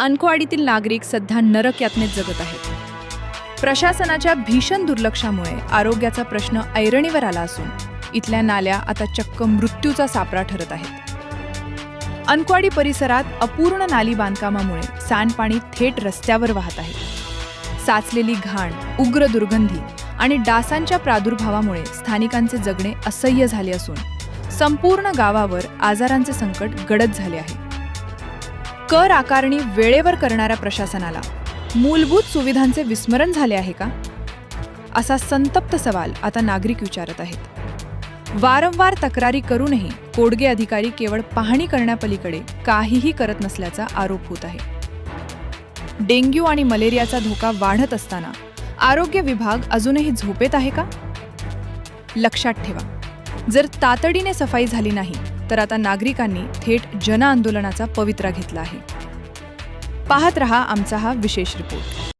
अनकवाडीतील नागरिक सध्या नरक यातनेत जगत आहेत। प्रशासनाच्या भीषण दुर्लक्षामुळे आरोग्याचा प्रश्न ऐरणीवर आला असून इथल्या नाल्या आता चक्क मृत्यूचा सापळा ठरत आहेत। अनकवाडी परिसरात अपूर्ण नाली बांधकामामुळे सांडपाणी थेट रस्त्यावर वाहत आहे। साचलेली घाण, उग्र दुर्गंधी आणि डासांच्या प्रादुर्भावामुळे स्थानिकांचे जगणे असह्य झाले असून संपूर्ण गावावर आजारांचे संकट गडद झाले आहे। कर आकारणी वेळेवर करणाऱ्या प्रशासनाला मूलभूत सुविधांचे विस्मरण झाले आहे का? असा संतप्त सवाल आता नागरिक विचारत आहेत। वारंवार तक्रारी करूनही कोडगे अधिकारी केवळ पाहणी करण्यापलीकडे काहीही करत नसल्याचा आरोप होत आहे। डेंग्यू आणि मलेरियाचा धोका वाढत असताना आरोग्य विभाग अजूनही झोपेत आहे का? लक्षात ठेवा, जर तातडीने सफाई झाली नाही तर आता नागरिकांनी थेट जनआंदोलनाचा पवित्रा घेतला आहे। पाहत रहा आमचा हा विशेष रिपोर्ट।